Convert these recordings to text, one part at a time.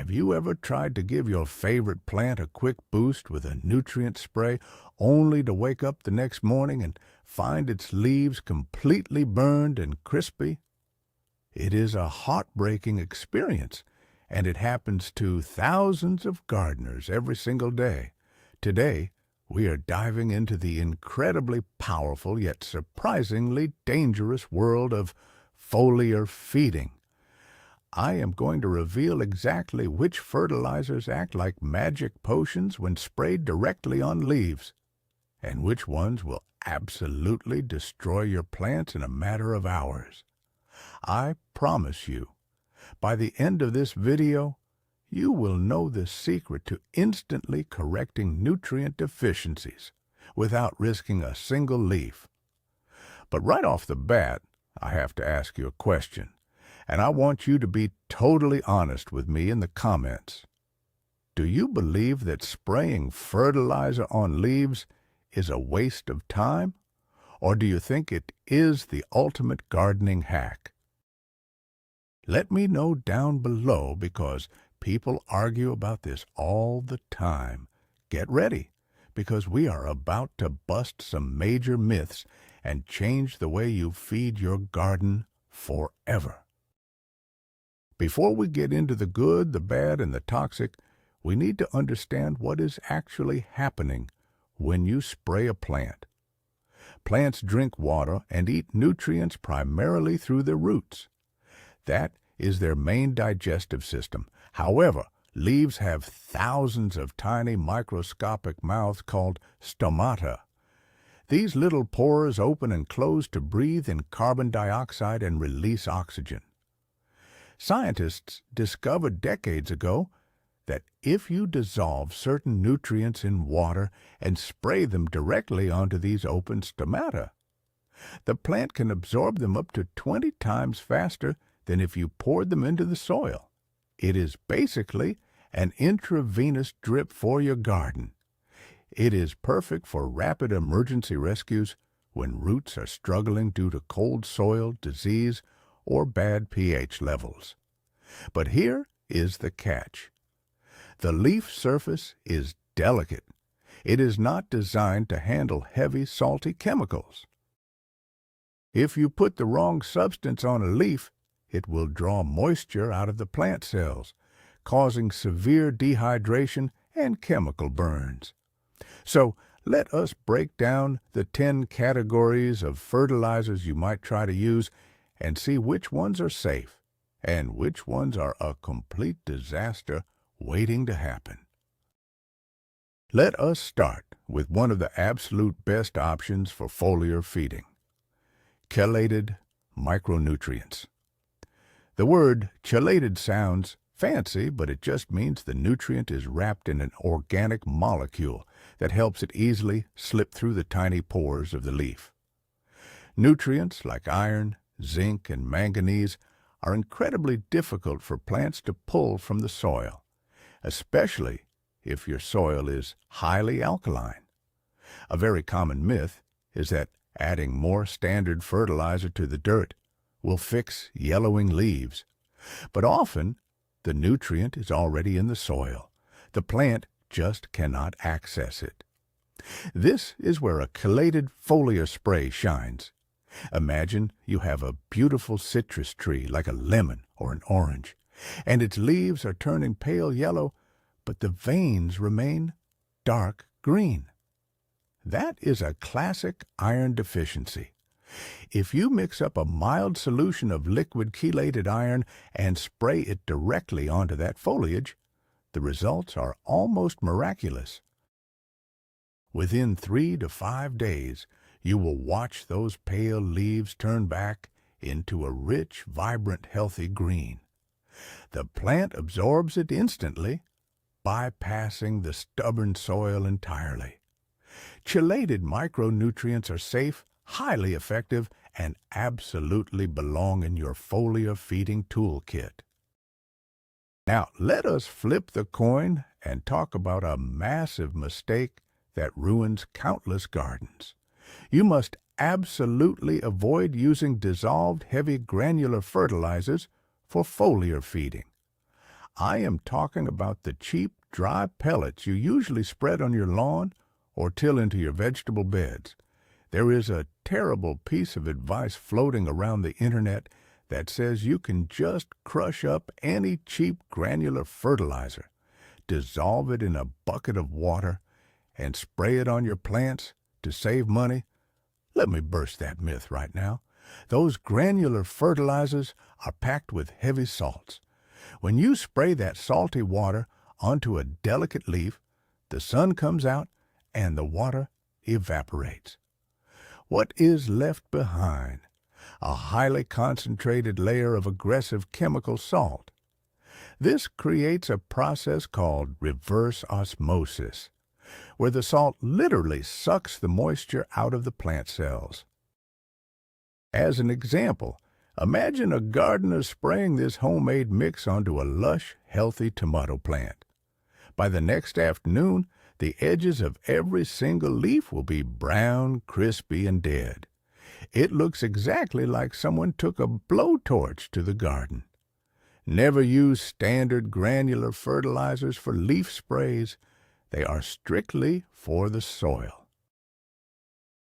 Have you ever tried to give your favorite plant a quick boost with a nutrient spray only to wake up the next morning and find its leaves completely burned and crispy? It is a heartbreaking experience, and it happens to thousands of gardeners every single day. Today, we are diving into the incredibly powerful yet surprisingly dangerous world of foliar feeding. I am going to reveal exactly which fertilizers act like magic potions when sprayed directly on leaves, and which ones will absolutely destroy your plants in a matter of hours. I promise you, by the end of this video, you will know the secret to instantly correcting nutrient deficiencies without risking a single leaf. But right off the bat, I have to ask you a question, and I want you to be totally honest with me in the comments. Do you believe that spraying fertilizer on leaves is a waste of time, or do you think it is the ultimate gardening hack? Let me know down below, because people argue about this all the time. Get ready, because we are about to bust some major myths and change the way you feed your garden forever. Before we get into the good, the bad, and the toxic, we need to understand what is actually happening when you spray a plant. Plants drink water and eat nutrients primarily through their roots. That is their main digestive system. However, leaves have thousands of tiny microscopic mouths called stomata. These little pores open and close to breathe in carbon dioxide and release oxygen. Scientists discovered decades ago that if you dissolve certain nutrients in water and spray them directly onto these open stomata, the plant can absorb them up to 20 times faster than if you poured them into the soil. It is basically an intravenous drip for your garden. It is perfect for rapid emergency rescues when roots are struggling due to cold soil, disease, or bad pH levels. But here is the catch. The leaf surface is delicate. It is not designed to handle heavy, salty chemicals. If you put the wrong substance on a leaf, it will draw moisture out of the plant cells, causing severe dehydration and chemical burns. So let us break down the 10 categories of fertilizers you might try to use and see which ones are safe and which ones are a complete disaster waiting to happen. Let us start with one of the absolute best options for foliar feeding: chelated micronutrients. The word chelated sounds fancy, but it just means the nutrient is wrapped in an organic molecule that helps it easily slip through the tiny pores of the leaf. Nutrients like iron, zinc, and manganese are incredibly difficult for plants to pull from the soil, especially if your soil is highly alkaline. A very common myth is that adding more standard fertilizer to the dirt will fix yellowing leaves, but often the nutrient is already in the soil. The plant just cannot access it. This is where a chelated foliar spray shines. Imagine you have a beautiful citrus tree like a lemon or an orange, and its leaves are turning pale yellow, but the veins remain dark green. That is a classic iron deficiency. If you mix up a mild solution of liquid chelated iron and spray it directly onto that foliage, the results are almost miraculous. Within 3 to 5 days, you will watch those pale leaves turn back into a rich, vibrant, healthy green. The plant absorbs it instantly, bypassing the stubborn soil entirely. Chelated micronutrients are safe, highly effective, and absolutely belong in your foliar feeding toolkit. Now, let us flip the coin and talk about a massive mistake that ruins countless gardens. You must absolutely avoid using dissolved heavy granular fertilizers for foliar feeding. I am talking about the cheap, dry pellets you usually spread on your lawn or till into your vegetable beds. There is a terrible piece of advice floating around the internet that says you can just crush up any cheap granular fertilizer, dissolve it in a bucket of water, and spray it on your plants to save money. Let me burst that myth right now. Those granular fertilizers are packed with heavy salts. When you spray that salty water onto a delicate leaf, the sun comes out and the water evaporates. What is left behind? A highly concentrated layer of aggressive chemical salt. This creates a process called reverse osmosis, where the salt literally sucks the moisture out of the plant cells. As an example, imagine a gardener spraying this homemade mix onto a lush, healthy tomato plant. By the next afternoon, the edges of every single leaf will be brown, crispy, and dead. It looks exactly like someone took a blowtorch to the garden. Never use standard granular fertilizers for leaf sprays. They are strictly for the soil.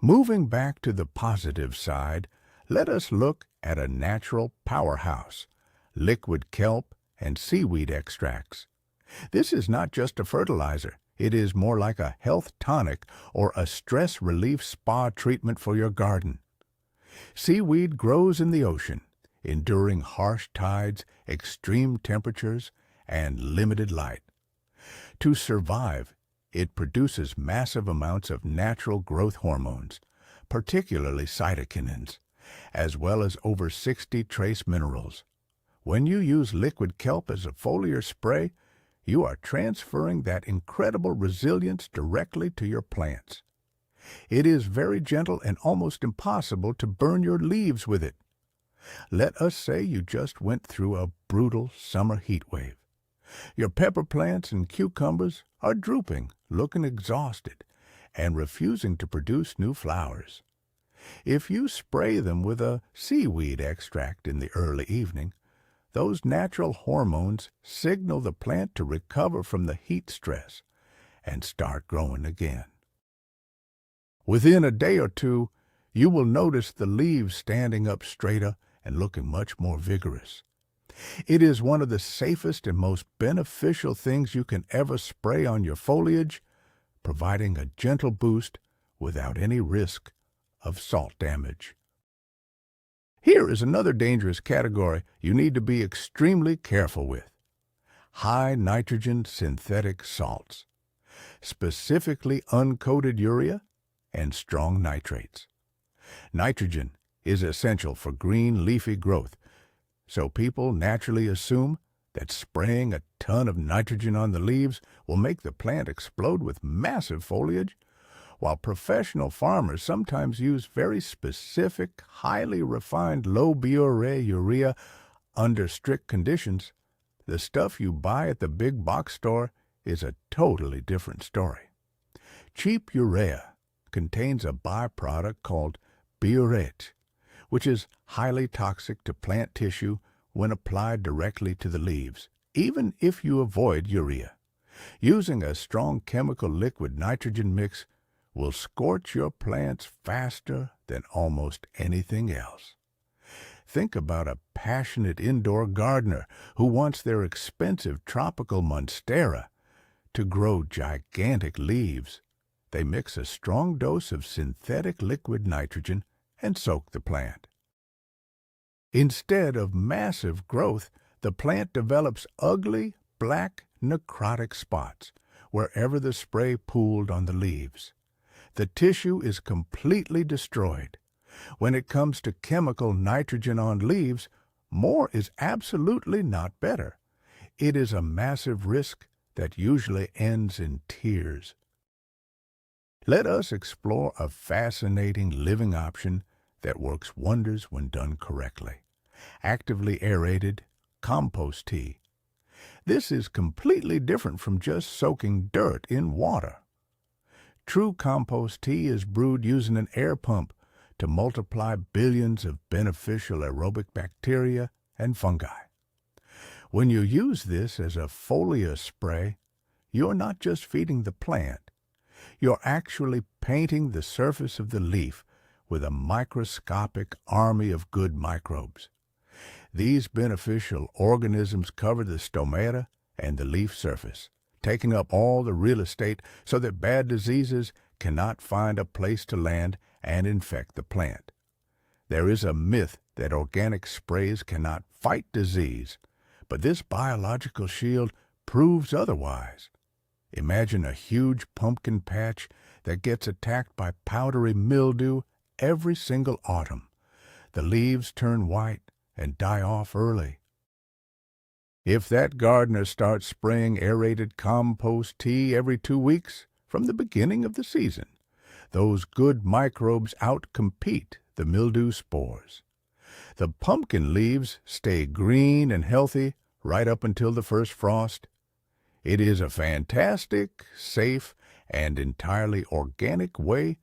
Moving back to the positive side, let us look at a natural powerhouse, liquid kelp and seaweed extracts. This is not just a fertilizer. It is more like a health tonic or a stress relief spa treatment for your garden. Seaweed grows in the ocean, enduring harsh tides, extreme temperatures, and limited light. To survive, it produces massive amounts of natural growth hormones, particularly cytokinins, as well as over 60 trace minerals. When you use liquid kelp as a foliar spray, you are transferring that incredible resilience directly to your plants. It is very gentle and almost impossible to burn your leaves with it. Let us say you just went through a brutal summer heat wave. Your pepper plants and cucumbers are drooping, looking exhausted, and refusing to produce new flowers. If you spray them with a seaweed extract in the early evening, those natural hormones signal the plant to recover from the heat stress and start growing again. Within a day or two, you will notice the leaves standing up straighter and looking much more vigorous. It is one of the safest and most beneficial things you can ever spray on your foliage, providing a gentle boost without any risk of salt damage. Here is another dangerous category you need to be extremely careful with: high nitrogen synthetic salts, specifically uncoated urea and strong nitrates. Nitrogen is essential for green leafy growth, so people naturally assume that spraying a ton of nitrogen on the leaves will make the plant explode with massive foliage. While professional farmers sometimes use very specific, highly refined low-BRA urea under strict conditions, the stuff you buy at the big box store is a totally different story. Cheap urea contains a byproduct called biuret, which is highly toxic to plant tissue when applied directly to the leaves, even if you avoid urea. Using a strong chemical liquid nitrogen mix will scorch your plants faster than almost anything else. Think about a passionate indoor gardener who wants their expensive tropical monstera to grow gigantic leaves. They mix a strong dose of synthetic liquid nitrogen and soak the plant. Instead of massive growth, the plant develops ugly, black, necrotic spots wherever the spray pooled on the leaves. The tissue is completely destroyed. When it comes to chemical nitrogen on leaves, more is absolutely not better. It is a massive risk that usually ends in tears. Let us explore a fascinating living option that works wonders when done correctly: actively aerated compost tea. This is completely different from just soaking dirt in water. True compost tea is brewed using an air pump to multiply billions of beneficial aerobic bacteria and fungi. When you use this as a foliar spray, you're not just feeding the plant, you're actually painting the surface of the leaf with a microscopic army of good microbes. These beneficial organisms cover the stomata and the leaf surface, taking up all the real estate so that bad diseases cannot find a place to land and infect the plant. There is a myth that organic sprays cannot fight disease, but this biological shield proves otherwise. Imagine a huge pumpkin patch that gets attacked by powdery mildew every single autumn. The leaves turn white and die off early. If that gardener starts spraying aerated compost tea every 2 weeks from the beginning of the season, those good microbes outcompete the mildew spores. The pumpkin leaves stay green and healthy right up until the first frost. It is a fantastic, safe, and entirely organic way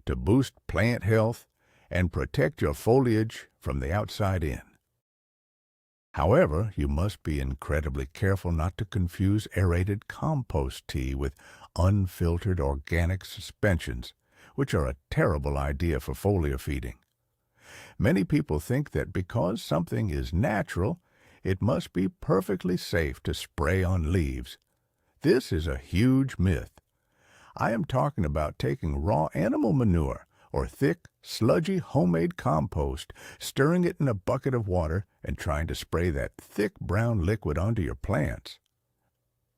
to boost plant health and protect your foliage from the outside in. However, you must be incredibly careful not to confuse aerated compost tea with unfiltered organic suspensions, which are a terrible idea for foliar feeding. Many people think that because something is natural, it must be perfectly safe to spray on leaves. This is a huge myth. I am talking about taking raw animal manure or thick, sludgy homemade compost, stirring it in a bucket of water, and trying to spray that thick brown liquid onto your plants.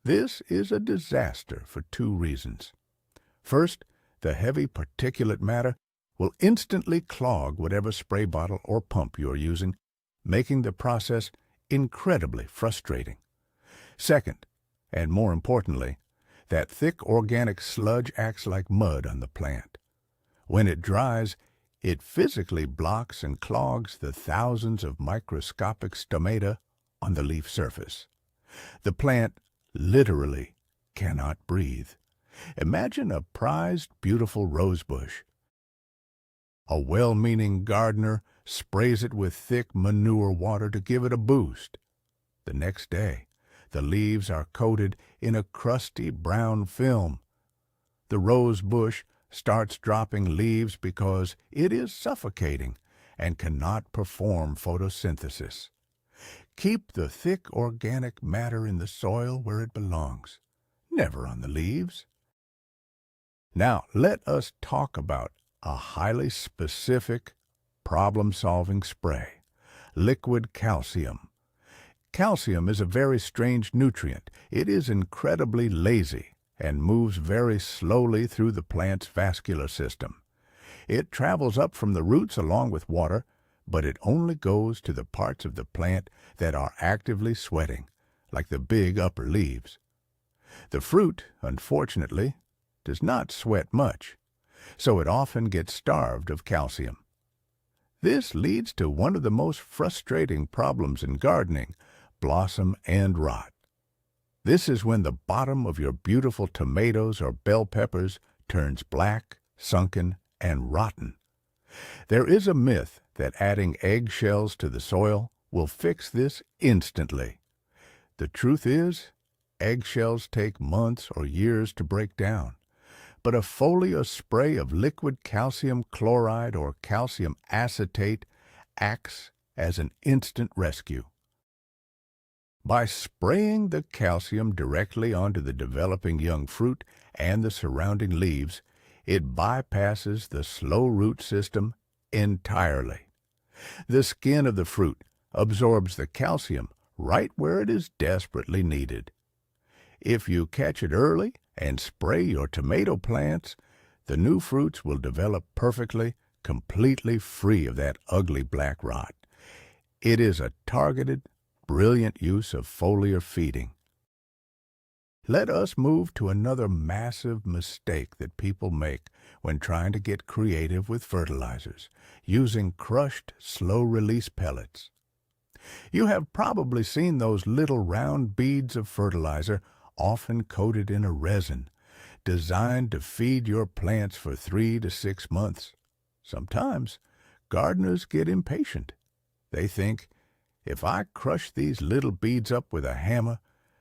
This is a disaster for 2 reasons. First, the heavy particulate matter will instantly clog whatever spray bottle or pump you are using, making the process incredibly frustrating. Second, and more importantly, that thick organic sludge acts like mud on the plant. When it dries, it physically blocks and clogs the thousands of microscopic stomata on the leaf surface. The plant literally cannot breathe. Imagine a prized, beautiful rose bush. A well-meaning gardener sprays it with thick manure water to give it a boost. The next day, the leaves are coated in a crusty brown film. The rose bush starts dropping leaves because it is suffocating and cannot perform photosynthesis. Keep the thick organic matter in the soil where it belongs, never on the leaves. Now, let us talk about a highly specific, problem-solving spray, liquid calcium. Calcium is a very strange nutrient. It is incredibly lazy and moves very slowly through the plant's vascular system. It travels up from the roots along with water, but it only goes to the parts of the plant that are actively sweating, like the big upper leaves. The fruit, unfortunately, does not sweat much, so it often gets starved of calcium. This leads to one of the most frustrating problems in gardening, blossom end rot. This is when the bottom of your beautiful tomatoes or bell peppers turns black, sunken, and rotten. There is a myth that adding eggshells to the soil will fix this instantly. The truth is, eggshells take months or years to break down, but a foliar spray of liquid calcium chloride or calcium acetate acts as an instant rescue. By spraying the calcium directly onto the developing young fruit and the surrounding leaves, it bypasses the slow root system entirely. The skin of the fruit absorbs the calcium right where it is desperately needed. If you catch it early and spray your tomato plants, the new fruits will develop perfectly, completely free of that ugly black rot. It is a targeted, brilliant use of foliar feeding. Let us move to another massive mistake that people make when trying to get creative with fertilizers, using crushed, slow-release pellets. You have probably seen those little round beads of fertilizer, often coated in a resin, designed to feed your plants for 3 to 6 months. Sometimes, gardeners get impatient. They think, If I crush these little beads up with a hammer,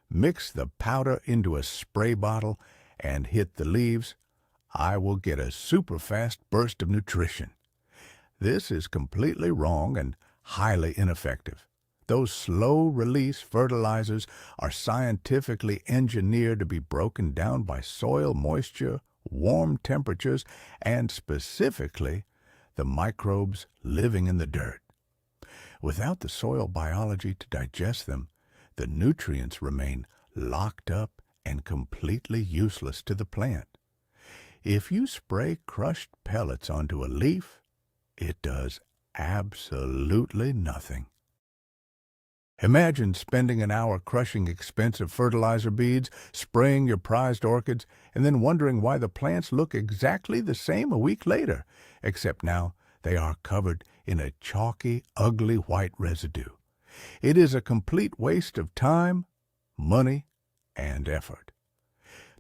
mix the powder into a spray bottle, and hit the leaves, I will get a super-fast burst of nutrition. This is completely wrong and highly ineffective. Those slow-release fertilizers are scientifically engineered to be broken down by soil moisture, warm temperatures, and specifically the microbes living in the dirt. Without the soil biology to digest them, the nutrients remain locked up and completely useless to the plant. If you spray crushed pellets onto a leaf, it does absolutely nothing. Imagine spending an hour crushing expensive fertilizer beads, spraying your prized orchids, and then wondering why the plants look exactly the same a week later, except now they are covered in a chalky, ugly white residue. It is a complete waste of time, money, and effort.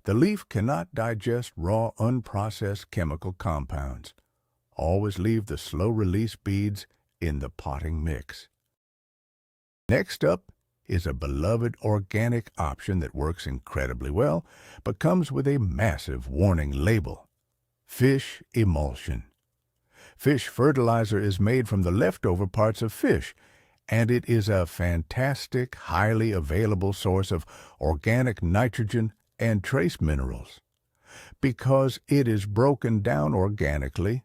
The leaf cannot digest raw, unprocessed chemical compounds. Always leave the slow-release beads in the potting mix. Next up is a beloved organic option that works incredibly well, but comes with a massive warning label: fish emulsion. Fish fertilizer is made from the leftover parts of fish, and it is a fantastic, highly available source of organic nitrogen and trace minerals. Because it is broken down organically,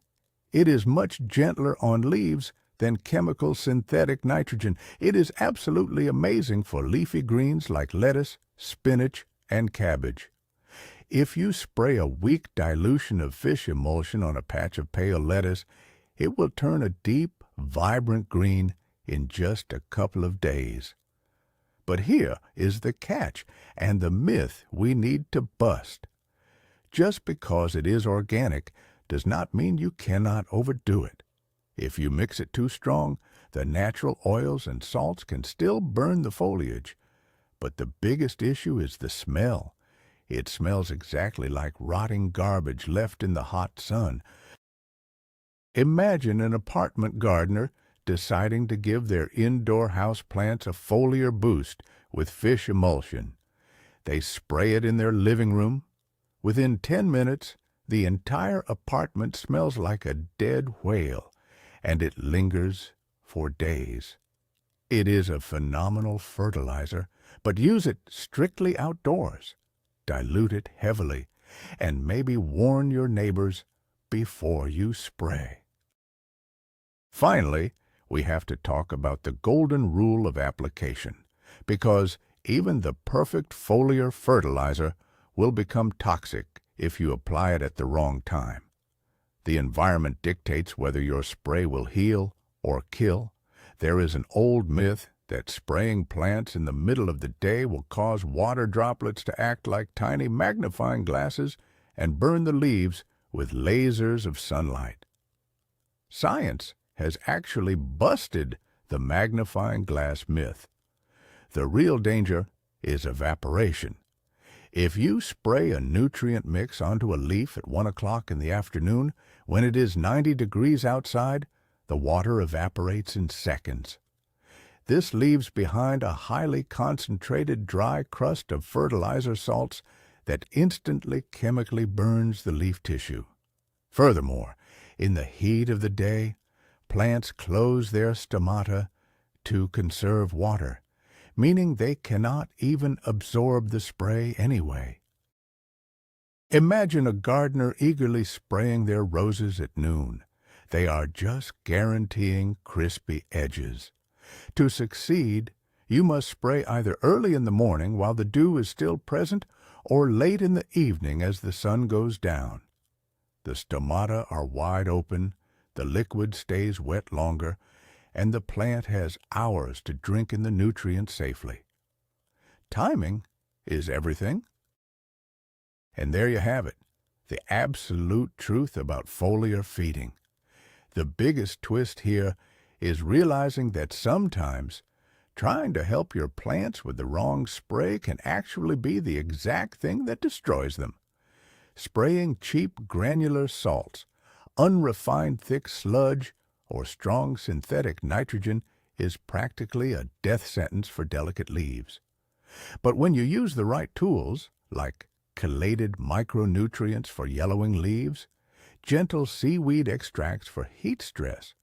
it is much gentler on leaves than chemical synthetic nitrogen. It is absolutely amazing for leafy greens like lettuce, spinach, and cabbage. If you spray a weak dilution of fish emulsion on a patch of pale lettuce, it will turn a deep, vibrant green in just a couple of days. But here is the catch and the myth we need to bust. Just because it is organic does not mean you cannot overdo it. If you mix it too strong, the natural oils and salts can still burn the foliage. But the biggest issue is the smell. It smells exactly like rotting garbage left in the hot sun. Imagine an apartment gardener deciding to give their indoor houseplants a foliar boost with fish emulsion. They spray it in their living room. Within 10 minutes, the entire apartment smells like a dead whale, and it lingers for days. It is a phenomenal fertilizer, but use it strictly outdoors. Dilute it heavily, and maybe warn your neighbors before you spray. Finally, we have to talk about the golden rule of application, because even the perfect foliar fertilizer will become toxic if you apply it at the wrong time. The environment dictates whether your spray will heal or kill. There is an old myth that spraying plants in the middle of the day will cause water droplets to act like tiny magnifying glasses and burn the leaves with lasers of sunlight. Science has actually busted the magnifying glass myth. The real danger is evaporation. If you spray a nutrient mix onto a leaf at 1 o'clock in the afternoon, when it is 90 degrees outside, the water evaporates in seconds. This leaves behind a highly concentrated dry crust of fertilizer salts that instantly chemically burns the leaf tissue. Furthermore, in the heat of the day, plants close their stomata to conserve water, meaning they cannot even absorb the spray anyway. Imagine a gardener eagerly spraying their roses at noon. They are just guaranteeing crispy edges. To succeed, you must spray either early in the morning while the dew is still present or late in the evening as the sun goes down. The stomata are wide open, the liquid stays wet longer, and the plant has hours to drink in the nutrients safely. Timing is everything. And there you have it, the absolute truth about foliar feeding. The biggest twist here is realizing that sometimes trying to help your plants with the wrong spray can actually be the exact thing that destroys them. Spraying cheap granular salts, unrefined thick sludge, or strong synthetic nitrogen is practically a death sentence for delicate leaves. But when you use the right tools, like chelated micronutrients for yellowing leaves, gentle seaweed extracts for heat stress,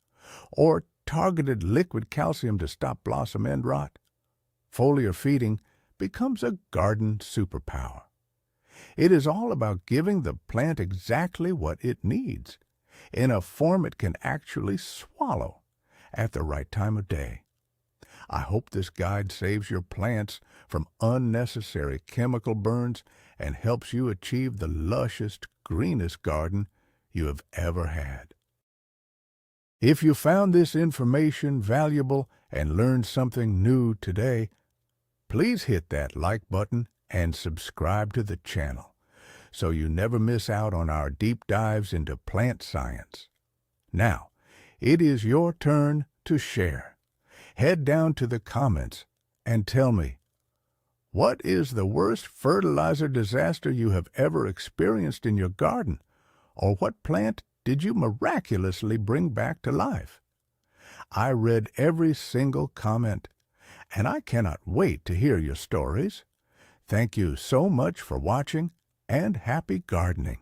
or targeted liquid calcium to stop blossom end rot, foliar feeding becomes a garden superpower. It is all about giving the plant exactly what it needs, in a form it can actually swallow at the right time of day. I hope this guide saves your plants from unnecessary chemical burns and helps you achieve the lushest, greenest garden you have ever had. If you found this information valuable and learned something new today, please hit that like button and subscribe to the channel so you never miss out on our deep dives into plant science. Now, it is your turn to share. Head down to the comments and tell me, what is the worst fertilizer disaster you have ever experienced in your garden? Or what plant did you miraculously bring back to life? I read every single comment, and I cannot wait to hear your stories. Thank you so much for watching, and happy gardening.